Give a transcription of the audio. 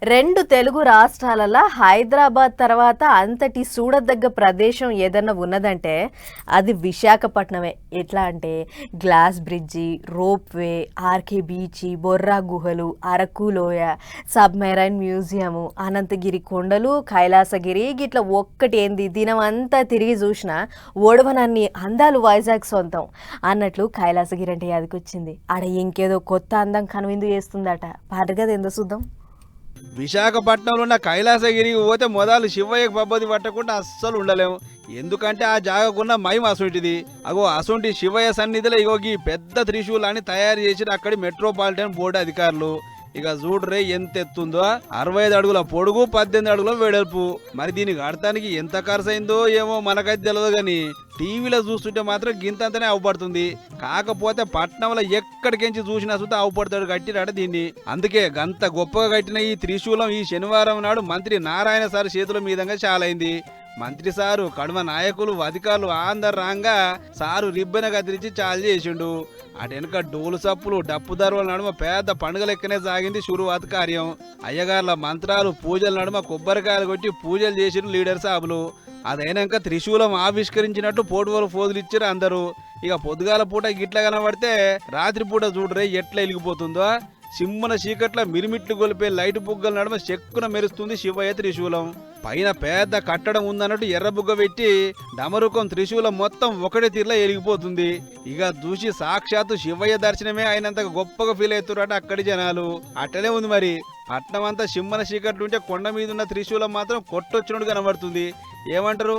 రెండు తెలుగు రాష్ట్రాలలో హైదరాబాద్ తర్వాత అంతటి చూడదగ్గ ప్రదేశం ఏదన్నా ఉన్నదంటే అది విశాఖపట్నమే. ఎట్లా అంటే glass bridge, ropeway, RK beach, Borra గుహలు, అరకు లోయ, సబ్మెరైన్ మ్యూజియము, అనంతగిరి కొండలు, కైలాసగిరి గిట్లా ఒక్కటి ఏంది దినమంతా తిరిగి చూసినా ఓడవనన్ని అందాలు వైజాగ్ సొంతం అన్నట్లు కైలాసగిరి అంటే యాదికొచ్చింది. ఆడ ఇంకేదో కొత్త అందం కనువిందు చేస్తుందట. పాటగది ఏందో చూద్దాం. విశాఖపట్నంలో ఉన్న కైలాసగిరికి పోతే మొదలు శివయ్యకు పబ్బది పట్టకుండా అస్సలు ఉండలేము. ఎందుకంటే ఆ జాగకున్న మహిమ అసొంటిది. అసొంటి శివయ్య సన్నిధిలో ఈ పెద్ద త్రిశూలాన్ని తయారు చేసిన అక్కడి మెట్రోపాలిటన్ బోర్డు అధికారులు. ఇక చూడరే ఎంత ఎత్తుందో, 65 అడుగుల పొడుగు, 18 అడుగుల వెడల్పు. మరి దీనికి కడతానికి ఎంత ఖర్చు అయిందో ఏమో మనకైతే తెలియదు కానీ టీవీలో చూస్తుంటే మాత్రం గింతంతనే అవపడుతుంది. కాకపోతే పట్నంలో ఎక్కడికెంచి చూసినా చూస్తే అవపడతాడు కట్టిరాట దీన్ని. అందుకే గంత గొప్పగా కట్టిన ఈ త్రిశూలం ఈ శనివారం నాడు మంత్రి నారాయణ సార్ చేతుల మీదంగా చాలైంది. మంత్రి సారు, కడుమ నాయకులు, అధికారులు అందరు రాంగా సారు రిబ్బెన కత్తిరించి చాలు చేసిండు. అటు వెనుక డోలు సప్పులు, డప్పు దర్వల నడుమ పెద్ద పండుగ లెక్కనే సాగింది షురువాత్ కార్యం. అయ్యగార్ల మంత్రాలు, పూజల నడుమ కొబ్బరికాయలు కొట్టి పూజలు చేసిన లీడర్ సాబులు. అదైనాక త్రిశూలం ఆవిష్కరించినట్టు పోటువలు ఫోజులు ఇచ్చారు అందరూ. ఇక పొద్దుగాల పూట గిట్ల కనబడితే రాత్రి పూట చూడరే ఎట్లా వెలిగిపోతుందో. సింహన చీకట్ల మిరిమిట్లు గొలిపే లైట్ బుగ్గల నడుమ చెక్కున మెరుస్తుంది శివయ్య త్రిశూలం. పైన పెద్ద కట్టడం ఉందన్నట్టు ఎర్ర బుగ్గ పెట్టి డమరుకం త్రిశూలం మొత్తం ఒకటే తీరులో ఎలిగిపోతుంది. ఇక చూసి సాక్షాత్తు శివయ్య దర్శనమే అయినంత గొప్పగా ఫీల్ అవుతున్నట్టు అక్కడి జనాలు. అట్టనే ఉంది మరి. పట్నం అంతా సింహన చీకట్లుంటే కొండ మీద ఉన్న త్రిశూలం మాత్రం కొట్టొచ్చినట్టు కనబడుతుంది. ఏమంటారు?